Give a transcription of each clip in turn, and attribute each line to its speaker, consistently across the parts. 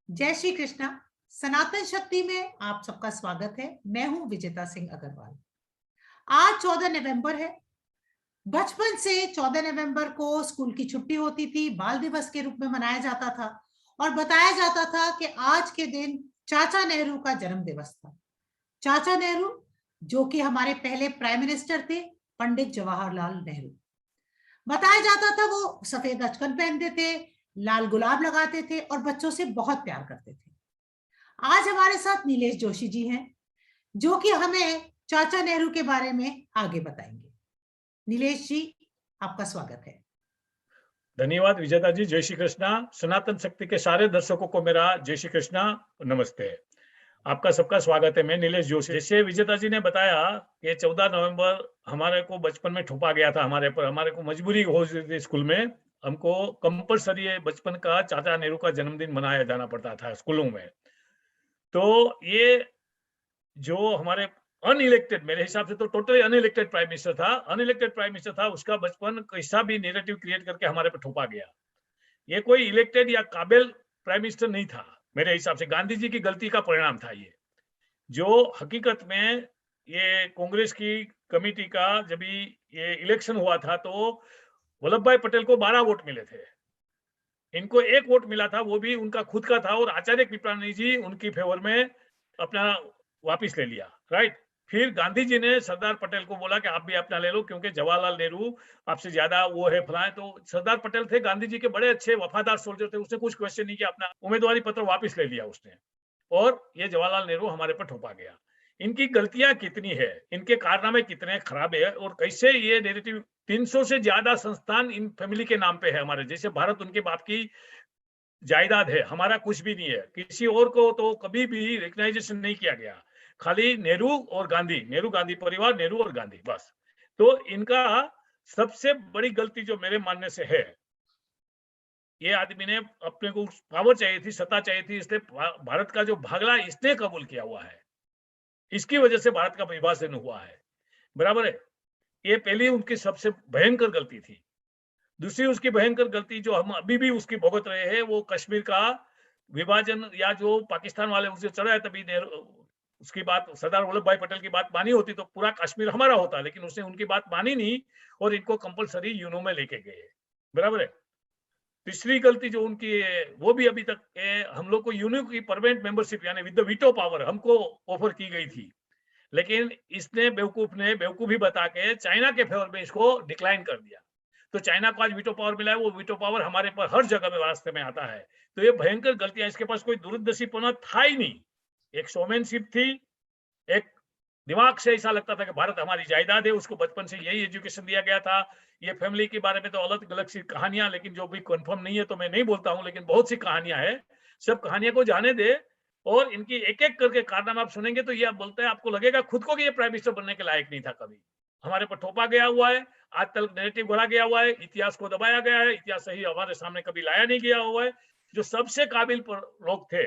Speaker 1: जय श्री कृष्णा। सनातन शक्ति में आप सबका स्वागत है। मैं हूं विजेता सिंह अग्रवाल। आज 14 नवंबर है। बचपन से 14 नवंबर को स्कूल की छुट्टी होती थी, बाल दिवस के रूप में मनाया जाता था और बताया जाता था कि आज के दिन चाचा नेहरू का जन्म दिवस था। चाचा नेहरू, जो कि हमारे पहले प्राइम मिनिस्टर थे, पंडित जवाहरलाल नेहरू। बताया जाता था वो सफेद अचकन पहनते थे, लाल गुलाब लगाते थे और बच्चों से बहुत प्यार करते थे। आज हमारे साथ नीलेश जोशी जी हैं, जो कि हमें चाचा नेहरू के बारे में आगे बताएंगे। नीलेश जी, आपका स्वागत है।
Speaker 2: धन्यवाद विजेता जी। जय श्री कृष्णा। सनातन शक्ति के सारे दर्शकों को मेरा जय श्री कृष्णा, नमस्ते। आपका सबका स्वागत है। मैं नीलेश जोशी। जैसे विजेता जी ने बताया कि 14 नवंबर हमारे को बचपन में ठोपा गया था, हमारे को मजबूरी हो थी स्कूल में, हमको कंपलसरी बचपन का चाचा नेहरू का जन्मदिन मनाया जाना पड़ता था स्कूलों में। तो ये जो हमारे अनइलेक्टेड, मेरे हिसाब से तो टोटली अनइलेक्टेड प्राइम मिनिस्टर था, उसका बचपन कैसा भी नैरेटिव क्रिएट करके हमारे पे ठोपा गया। ये कोई इलेक्टेड या काबिल प्राइम मिनिस्टर नहीं था। मेरे हिसाब से गांधी जी की गलती का परिणाम था ये, जो हकीकत में ये कांग्रेस की कमेटी का जब ये इलेक्शन हुआ था तो वल्लभ भाई पटेल को 12 वोट मिले थे, इनको 1 वोट मिला था, वो भी उनका खुद का था और आचार्य कृपलानी जी उनकी फेवर में अपना वापिस ले लिया। राइट। फिर गांधी जी ने सरदार पटेल को बोला कि आप भी अपना ले लो, क्योंकि जवाहरलाल नेहरू आपसे ज्यादा वो है फलाए। तो सरदार पटेल थे गांधी जी के बड़े अच्छे वफादार सोल्जर थे, उसने कुछ क्वेश्चन नहीं किया, अपना उम्मीदवारी पत्र वापिस ले लिया उसने, और ये जवाहरलाल नेहरू हमारे पर ठोपा गया। इनकी गलतियां कितनी है, इनके कारनामे कितने खराब है, और कैसे ये नेरेटिव 300 से ज्यादा संस्थान इन फैमिली के नाम पे है हमारे, जैसे भारत उनके बाप की जायदाद है, हमारा कुछ भी नहीं है। किसी और को तो कभी भी रिकग्नाइजेशन नहीं किया गया, खाली नेहरू और गांधी, नेहरू गांधी परिवार, नेहरू और गांधी, बस। तो इनका सबसे बड़ी गलती जो मेरे मानने से है, ये आदमी ने अपने को पावर चाहिए थी, सत्ता चाहिए थी, इसलिए भारत का जो भागला इसने कबूल किया हुआ है, इसकी वजह से भारत का विभाजन हुआ है। बराबर है। ये पहली उनकी सबसे भयंकर गलती थी। दूसरी उसकी भयंकर गलती जो हम अभी भी उसकी भुगत रहे हैं, वो कश्मीर का विभाजन, या जो पाकिस्तान वाले उसे चढ़ाए, तभी उसकी बात, सरदार वल्लभ भाई पटेल की बात मानी होती तो पूरा कश्मीर हमारा होता, लेकिन उसने उनकी बात मानी नहीं और इनको कंपलसरी यूनो में लेके गए। बराबर है। तीसरी गलती जो उनकी है, वो भी अभी तक हम लोग को यूनो की परमानेंट मेंबरशिप यानी विद द वीटो पावर हमको ऑफर की गई थी, लेकिन इसने बेवकूफी बता के चाइना के फेवर में इसको डिक्लाइन कर दिया। तो चाइना को आज वीटो पावर मिला है, वो वीटो पावर हमारे पर हर जगह में रास्ते में आता है। तो ये भयंकर गलतियां, इसके पास कोई दूरदर्शीपना था ही नहीं। एक शोमैनशिप थी, एक दिमाग से ऐसा लगता था कि भारत हमारी जायदाद है, उसको बचपन से यही एजुकेशन दिया गया था। ये फैमिली के बारे में तो अलग अलग सी कहानियां, लेकिन जो भी कंफर्म नहीं है तो मैं नहीं बोलता हूं, लेकिन बहुत सी कहानियां हैं। सब कहानियां को जाने दे, और इनकी एक एक करके कारनामा आप सुनेंगे तो ये आप बोलते हैं, आपको लगेगा खुद को कि ये प्राइम मिनिस्टर बनने के लायक नहीं था, कभी हमारे पर थोपा गया हुआ है, आज तक नेरेटिव गढ़ा गया हुआ है, इतिहास को दबाया गया है, इतिहास सही हमारे सामने कभी लाया नहीं गया हुआ है। जो सबसे काबिल लोग थे,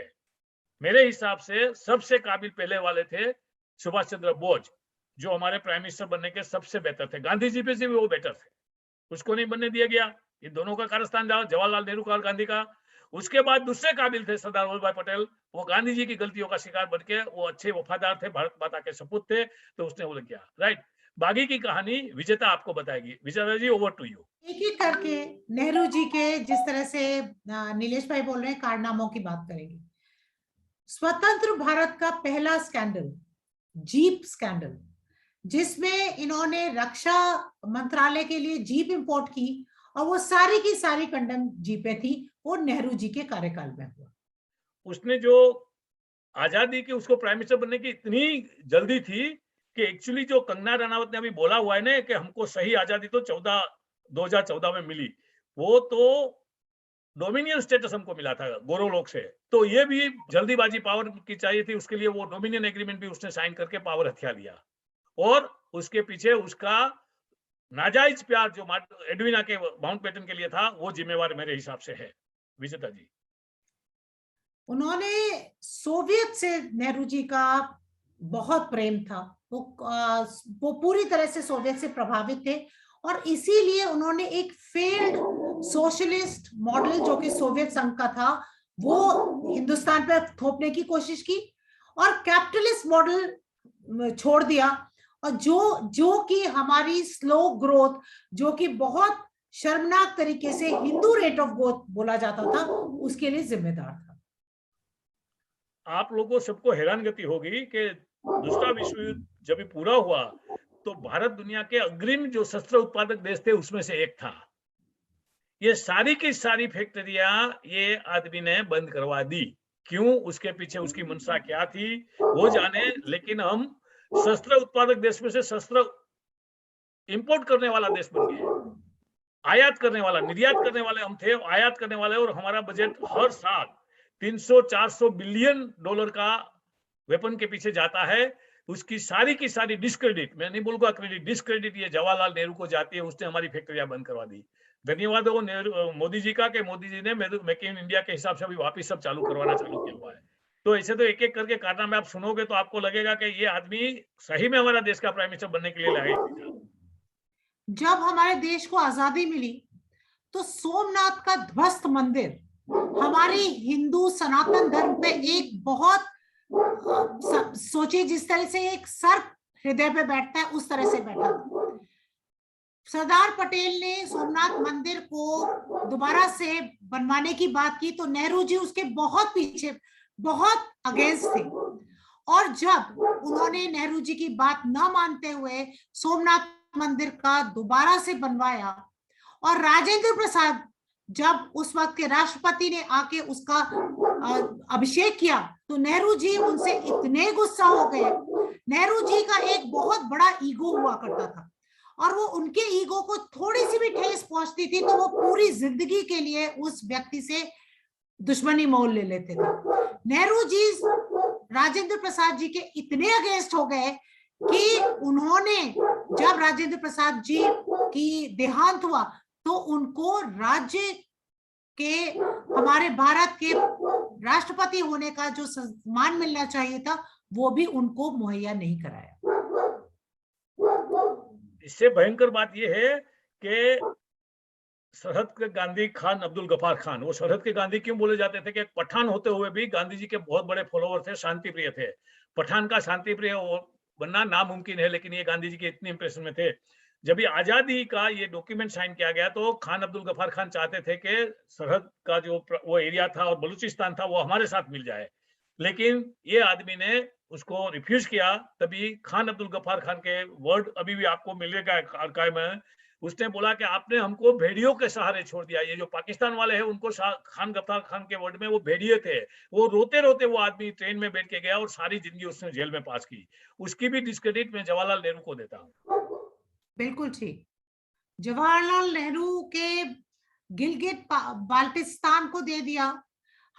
Speaker 2: मेरे हिसाब से सबसे काबिल पहले वाले थे सुभाष चंद्र बोस, जो हमारे प्राइम मिनिस्टर बनने के सबसे बेहतर थे। गांधी जी पे से भी वो बेटर थे, उसको नहीं बनने दिया गया। ये दोनों का कारस्तान जवाहरलाल नेहरू का और गांधी का। उसके बाद दूसरे काबिल थे सरदार वल्लभ भाई पटेल, वो गांधी जी की गलतियों का शिकार बन के, वो अच्छे वफादार थे, भारत माता के सपूत थे, तो उसने वो किया। राइट। बाकी की कहानी विजेता आपको बताएगी। विजेता जी, ओवर टू यू।
Speaker 1: एक एक करके नेहरू जी के, जिस तरह से नीलेश भाई बोल रहे हैं, कारनामों की बात करेंगे। स्वतंत्र भारत का पहला स्कैंडल, जीप स्कैंडल, जिसमें इन्होंने रक्षा मंत्रालय के लिए जीप इंपोर्ट की और वो सारी की सारी कंडम जीपें थी, वो नेहरू जी के कार्यकाल में हुआ।
Speaker 2: उसने जो आजादी की, उसको प्राइम मिनिस्टर बनने की इतनी जल्दी थी कि एक्चुअली जो कंगना रनावत ने अभी बोला हुआ है ना कि हमको सही आजादी तो 2014 में मिली, वो तो डोमिनियन स्टेटस हमको मिला था गोरो लोग से। तो ये भी जल्दीबाजी पावर की चाहिए थी, उसके लिए वो डोमिनियन एग्रीमेंट भी उसने साइन करके पावर हथिया लिया, और उसके पीछे उसका नाजायज प्यार जो एडविना के माउंटबेटन के लिए था, वो जिम्मेवार मेरे हिसाब से है। विजेता जी,
Speaker 1: उन्होंने सोवियत से, नेहरू जी का बहुत प्रेम था, वो पूरी तरह से सोवियत से प्रभावित थे और इसीलिए उन्होंने एक फेल्ड सोशलिस्ट मॉडल जो कि सोवियत संघ का था, वो हिंदुस्तान पे थोपने की कोशिश की और कैपिटलिस्ट मॉडल छोड़ दिया, और जो कि हमारी स्लो ग्रोथ, जो कि बहुत शर्मनाक तरीके से हिंदू रेट ऑफ ग्रोथ बोला जाता था, उसके लिए जिम्मेदार था।
Speaker 2: आप लोगों सबको हैरानगति होगी कि दूसरा विश्व युद्ध जब पूरा हुआ तो भारत दुनिया के अग्रिम जो शस्त्र उत्पादक देश थे उसमें से एक था। ये सारी की सारी फैक्ट्रियां ये आदमी ने बंद करवा दी। क्यों? उसके पीछे उसकी मंशा क्या थी वो जाने, लेकिन हम शस्त्र उत्पादक देश में से शस्त्र इंपोर्ट करने वाला देश बन गए। आयात करने वाला, निर्यात करने वाले हम थे, आयात करने वाले, और हमारा बजट हर साल 300-400 बिलियन डॉलर का वेपन के पीछे जाता है। उसकी सारी की सारी डिस्क्रेडिट, मैं नहीं बोलूंगा क्रेडिट, डिस्क्रेडिट ये जवाहरलाल नेहरू को जाती है। उसने हमारी फैक्ट्रियां बंद करवा दी। धन्यवाद हो मोदी जी का कि मोदी जी ने मेक इन इंडिया के हिसाब से अभी वापिस सब चालू करवाना चालू किया हुआ है। तो ऐसे तो एक एक करके कारनामे आप सुनोगे तो आपको लगेगा कि ये आदमी सही में हमारा देश का प्राइम मिनिस्टर बनने के लिए लायक था।
Speaker 1: जब हमारे देश को आजादी मिली तो सोमनाथ का ध्वस्त मंदिर हमारे हिंदू सनातन धर्म पे एक बहुत सोचिए जिस तरह से एक सर हृदय पे बैठता है उस तरह से बैठा था। सरदार पटेल ने सोमनाथ मंदिर को दोबारा से बनवाने की बात की तो नेहरू जी उसके बहुत पीछे, बहुत अगेंस्ट थे, और जब उन्होंने नेहरू जी की बात न मानते हुए सोमनाथ मंदिर का दोबारा से बनवाया, और राजेंद्र प्रसाद जब उस वक्त के राष्ट्रपति ने आके उसका अभिषेक किया तो नेहरू जी उनसे इतने गुस्सा हो गए। नेहरू जी का एक बहुत बड़ा ईगो हुआ करता था, और वो उनके ईगो को थोड़ी सी भी ठेस पहुंचती थी तो वो पूरी जिंदगी के लिए उस व्यक्ति से दुश्मनी मोल ले लेते थे। नेहरू जी राजेंद्र प्रसाद जी के इतने अगेंस्ट हो गए कि उन्होंने, जब राजेंद्र प्रसाद जी की देहांत हुआ तो उनको राज्य के, हमारे भारत के राष्ट्रपति होने का जो सम्मान मिलना चाहिए था वो भी उनको मुहैया नहीं कराया।
Speaker 2: इससे भयंकर बात यह है कि सरहद के गांधी खान अब्दुल गफार खान, वो सरहद के गांधी क्यों बोले जाते थे कि एक पठान होते हुए भी गांधी जी के बहुत बड़े फॉलोअर थे, शांति प्रिय थे। पठान का शांति प्रिय बनना नामुमकिन है, लेकिन ये गांधी जी के इतने इंप्रेशन में थे। जब ये आजादी का ये डॉक्यूमेंट साइन किया गया तो खान अब्दुल गफार खान चाहते थे कि सरहद का जो वो एरिया था और बलूचिस्तान था वो हमारे साथ मिल जाए, लेकिन ये आदमी ने उसको रिफ्यूज किया। तभी खान अब्दुल गफार खान के वर्ड अभी भी आपको मिलेगा आर्काइव में। उसने बोला कि आपने हमको भेड़ियों के सहारे छोड़ दिया। ये जो पाकिस्तान वाले हैं उनको खान गफार खान के वर्ड में वो भेड़िए थे। वो रोते रोते वो आदमी ट्रेन में बैठ के गया और सारी जिंदगी उसने जेल में पास की। उसकी भी डिस्क्रेडिट मैं जवाहरलाल नेहरू को देता हूँ।
Speaker 1: बिल्कुल ठीक। जवाहरलाल नेहरू के गिलगित बाल्टिस्तान को दे दिया।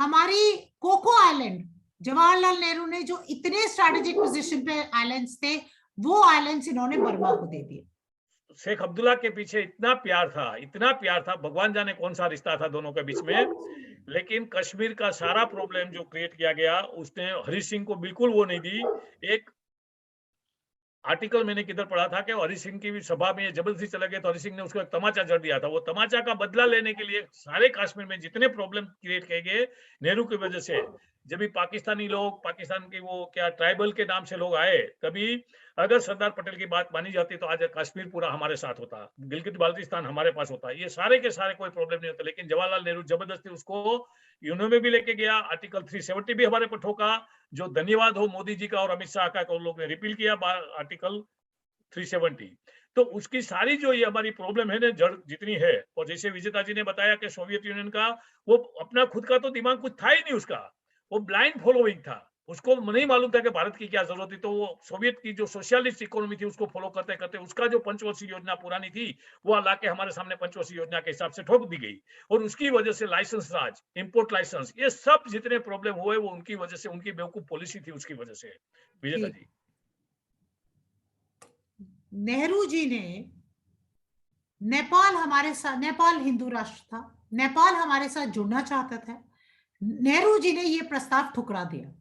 Speaker 1: हमारी कोको आइलैंड, जवाहरलाल नेहरू ने जो इतने स्ट्रैटेजिक पोजीशन पे आइलैंड्स थे वो आइलैंड्स इन्होंने बर्मा को दे दिए।
Speaker 2: शेख अब्दुल्ला के पीछे इतना प्यार था, इतना प्यार था, भगवान जाने कौन सा रिश्ता था दोनों के बीच में। लेकिन कश्मीर का सारा प्रॉब्लम जो क्रिएट किया गया उसने हरि सिंह को बिल्कुल वो नहीं दी। एक आर्टिकल मैंने किधर पढ़ा था कि हरि सिंह की भी सभा में जबरदस्ती चले गए तो हरि सिंह ने उसको एक तमाचा जड़ दिया था। वो तमाचा का बदला लेने के लिए सारे कश्मीर में जितने प्रॉब्लम क्रिएट किए गए नेहरू की वजह से, जब भी पाकिस्तानी लोग, पाकिस्तान के वो क्या ट्राइबल के नाम से लोग आए, तभी अगर सरदार पटेल की बात मानी जाती तो आज कश्मीर पूरा हमारे साथ होता, गिलगित बाल्टिस्तान हमारे पास होता, ये सारे के सारे कोई प्रॉब्लम नहीं होता। लेकिन जवाहरलाल नेहरू जबरदस्ती उसको यूएनओ में भी लेके गया, आर्टिकल 370 भी हमारे पर ठोका, जो धन्यवाद हो मोदी जी का और अमित शाह का, लोग ने रिपील किया आर्टिकल 370। तो उसकी सारी जो ये हमारी प्रॉब्लम है ना, जड़ जितनी है, और जैसे विजेता जी ने बताया कि सोवियत यूनियन का वो अपना खुद का तो दिमाग कुछ था ही नहीं उसका, वो ब्लाइंड फॉलोइंग था, उसको नहीं मालूम था कि भारत की क्या जरूरत थी। तो वो सोवियत की जो सोशलिस्ट इकोनॉमी थी उसको फॉलो करते करते उसका जो पंचवर्षीय योजना पुरानी थी वो ला के हमारे सामने पंचवर्षीय योजना के हिसाब से ठोक दी गई, और उसकी वजह से लाइसेंस राज, इंपोर्ट लाइसेंस, ये सब जितने प्रॉब्लम हुए वो उनकी वजह से, उनकी बेवकूफ पॉलिसी थी उसकी वजह से। विजेता जी,
Speaker 1: नेहरू जी ने नेपाल हमारे साथ, नेपाल हिंदू राष्ट्र था, नेपाल हमारे साथ जुड़ना चाहता था। नेहरू जी ने यह प्रस्ताव ठुकरा दिया,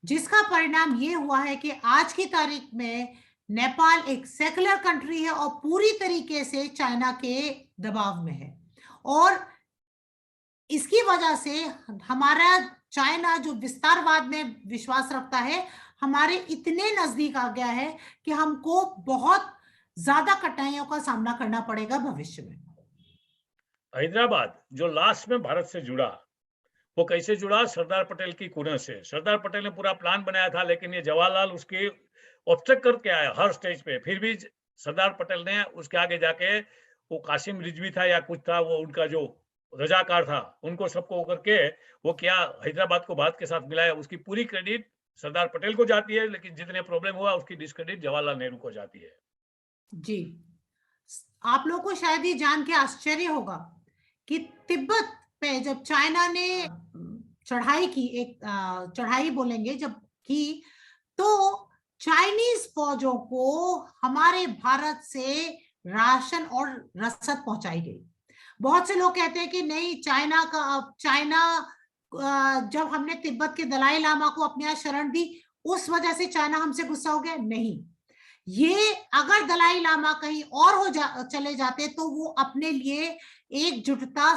Speaker 1: जिसका परिणाम यह हुआ है कि आज की तारीख में नेपाल एक सेकुलर कंट्री है और पूरी तरीके से चाइना के दबाव में है। और इसकी वजह से हमारा चाइना जो विस्तारवाद में विश्वास रखता है, हमारे इतने नजदीक आ गया है कि हमको बहुत ज्यादा कठिनाइयों का सामना करना पड़ेगा भविष्य में।
Speaker 2: हैदराबाद जो लास्ट में भारत से जुड़ा, वो कैसे जुड़ा? सरदार पटेल की कुरें से। सरदार पटेल ने पूरा प्लान बनाया था, लेकिन ये जवाहरलाल उसकी ऑब्स्ट्रक्ट करके आया हर स्टेज पे। फिर भी सरदार पटेल ने उसके आगे जाके, वो कासिम रिजवी था या कुछ था, वो उनका जो रजाकार था, उनको सबको करके वो क्या हैदराबाद को भारत के साथ मिलाया। उसकी पूरी क्रेडिट सरदार पटेल को जाती है, लेकिन जितने प्रॉब्लम हुआ उसकी डिस्क्रेडिट जवाहरलाल नेहरू को जाती है।
Speaker 1: जी, आप लोगों को शायद ये जान के आश्चर्य होगा कि तिब्बत पे जब चाइना ने चढ़ाई की, एक चढ़ाई बोलेंगे जब की, तो चाइनीज फौजों को हमारे भारत से राशन और रसद पहुंचाई गई। बहुत से लोग कहते हैं कि नहीं, चाइना जब हमने तिब्बत के दलाई लामा को अपने यहाँ शरण दी, उस वजह से चाइना हमसे गुस्सा हो गया। नहीं, ये अगर दलाई लामा कहीं और चले जाते तो वो अपने लिए एकजुटता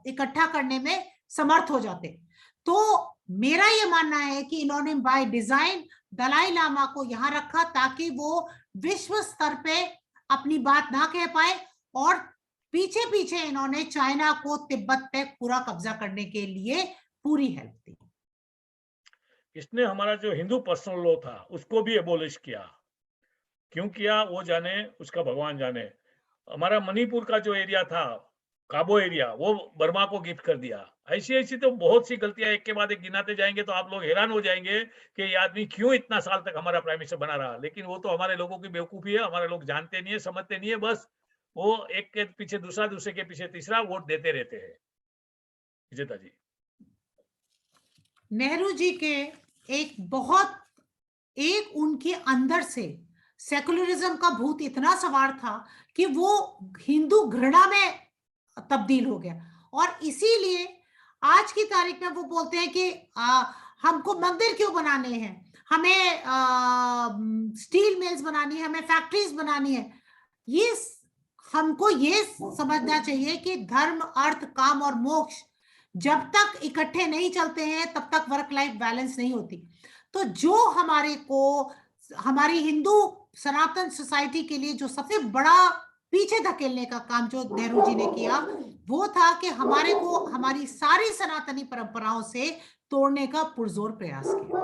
Speaker 1: इकट्ठा करने में समर्थ हो जाते। तो मेरा ये मानना है कि इन्होंने बाय डिजाइन दलाई लामा को यहाँ रखा ताकि वो विश्व स्तर पे अपनी बात ना कह पाए, और पीछे पीछे इन्होंने चाइना को तिब्बत पे पूरा कब्जा करने के लिए पूरी हेल्प दी।
Speaker 2: इसने हमारा जो हिंदू पर्सनल लॉ था उसको भी एबोलिश किया। क्यों किया वो जाने, उसका भगवान जाने। हमारा मणिपुर का जो एरिया था, काबो एरिया, वो बर्मा को गिफ्ट कर दिया। ऐसी ऐसी तो बहुत सी गलतियां एक के बाद एक गिनाते जाएंगे तो आप लोग हैरान हो जाएंगे कि ये आदमी क्यों इतना साल तक हमारा प्राइम मिनिस्टर बना रहा। लेकिन वो तो हमारे लोगों की बेवकूफी है, हमारे लोग जानते नहीं है, समझते नहीं है, बस वो एक के पीछे दूसरा, दूसरे के पीछे तीसरा वोट देते रहते हैं। विजेता जी,
Speaker 1: नेहरू जी के एक उनके अंदर से सेकुलरिज्म का भूत इतना सवार था कि वो हिंदू घृणा में तब्दील हो गया, और इसीलिए आज की तारीख में वो बोलते हैं कि हमको मंदिर क्यों बनाने हैं, हमें स्टील मिल्स बनानी है, हमें फैक्ट्रीज बनानी है। ये हमको ये समझना चाहिए कि धर्म, अर्थ, काम और मोक्ष जब तक इकट्ठे नहीं चलते हैं तब तक वर्क लाइफ बैलेंस नहीं होती। तो जो हमारी हिंदू सनातन सोसाइटी के लिए जो सबसे बड़ा पीछे धकेलने का काम जो नेहरू जी ने किया, वो था कि हमारे को हमारी सारी सनातनी परंपराओं से तोड़ने का पुरजोर प्रयास किया।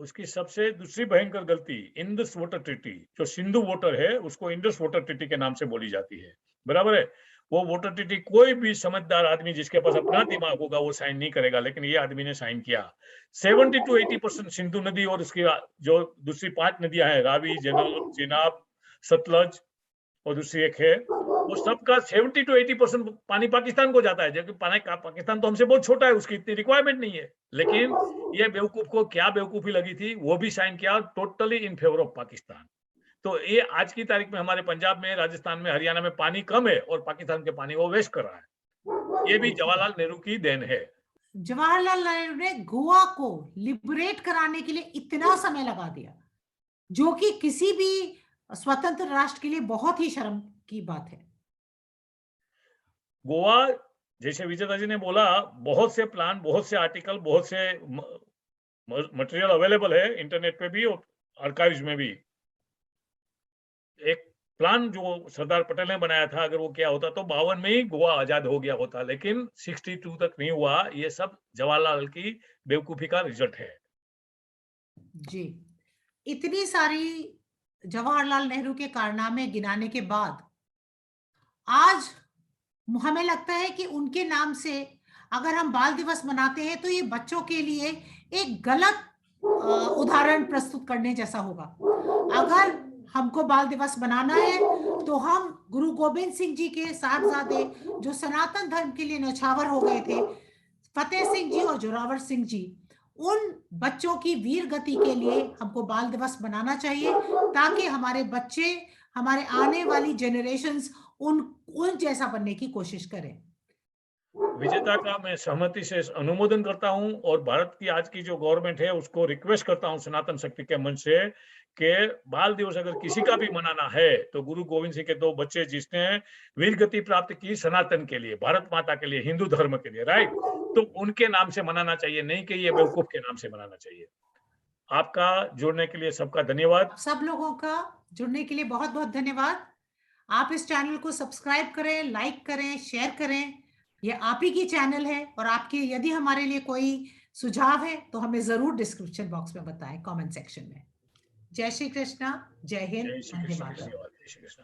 Speaker 2: उसकी सबसे दूसरी भयंकर गलती इंडस वाटर ट्रीटी, जो सिंधु वाटर है उसको इंडस वाटर ट्रीटी के नाम से बोली जाती है, बराबर है। वो वाटर ट्रीटी कोई भी समझदार आदमी जिसके पास अपना दिमाग होगा वो साइन नहीं करेगा, लेकिन ये आदमी ने साइन किया। 70 to 80% सिंधु नदी और उसकी जो दूसरी 5 नदियां हैं, रावी, जेनाब, सतलज और दूसरी एक है, वो सबका 70 to 80% पानी पाकिस्तान को जाता है। जबकि पाकिस्तान तो हमसे बहुत छोटा है, उसकी इतनी रिक्वायरमेंट नहीं है। लेकिन ये बेवकूफ को क्या बेवकूफी लगी थी, वो भी साइन किया, totally in favour of Pakistan. तो ये आज की तारीख में हमारे पंजाब में, राजस्थान में, हरियाणा में पानी कम है और पाकिस्तान के पानी वो वेस्ट कर रहा है। ये भी जवाहरलाल नेहरू की देन है।
Speaker 1: जवाहरलाल नेहरू ने गोवा को लिबरेट कराने के लिए इतना समय लगा दिया, जो कि किसी भी स्वतंत्र राष्ट्र के लिए बहुत ही शर्म की बात है।
Speaker 2: गोवा, जैसे विजेता जी ने बोला, बहुत से प्लान, बहुत से आर्टिकल, बहुत से मटेरियल अवेलेबल है इंटरनेट पे भी और आर्काइव्स में भी। एक प्लान जो सरदार पटेल ने बनाया था, अगर वो क्या होता तो 52 में ही गोवा आजाद हो गया होता, लेकिन 62 तक नहीं हुआ। ये सब जवाहरलाल की बेवकूफी का रिजल्ट है।
Speaker 1: जी, इतनी सारी जवाहरलाल नेहरू के कारनामे गिनाने के बाद आज हमें लगता है कि उनके नाम से अगर हम बाल दिवस मनाते हैं तो ये बच्चों के लिए एक गलत उदाहरण प्रस्तुत करने जैसा होगा। अगर हमको बाल दिवस मनाना है तो हम गुरु गोबिंद सिंह जी के साहबजादे जो सनातन धर्म के लिए न्यौछावर हो गए थे, फतेह सिंह जी और जोरावर सिंह जी, उन बच्चों की वीर गति के लिए हमको बाल दिवस मनाना चाहिए, ताकि हमारे बच्चे, हमारे आने वाली जनरेशंस उन जैसा बनने की कोशिश करें।
Speaker 2: विजेता का मैं सहमति से अनुमोदन करता हूं और भारत की आज की जो गवर्नमेंट है उसको रिक्वेस्ट करता हूं सनातन शक्ति के मंच से कि बाल दिवस अगर किसी का भी मनाना है तो गुरु गोविंद सिंह के 2 बच्चे जिसने वीर गति प्राप्त की सनातन के लिए, भारत माता के लिए, हिंदू धर्म के लिए, राइट, तो उनके नाम से मनाना चाहिए, नहीं कि ये बेवकूफ के नाम से मनाना चाहिए। आपका जुड़ने के लिए सबका धन्यवाद।
Speaker 1: आप सब लोगों का जुड़ने के लिए बहुत बहुत धन्यवाद। आप इस चैनल को सब्सक्राइब करें, लाइक करें, शेयर करें। ये आप ही की चैनल है, और आपके यदि हमारे लिए कोई सुझाव है तो हमें जरूर डिस्क्रिप्शन बॉक्स में बताएं, कमेंट सेक्शन में। जय श्री कृष्णा, जय हिंद,
Speaker 2: जय श्री
Speaker 1: वंदे
Speaker 2: कृष्ण,
Speaker 1: मातरम।
Speaker 2: धन्यवाद, जय श्री कृष्ण।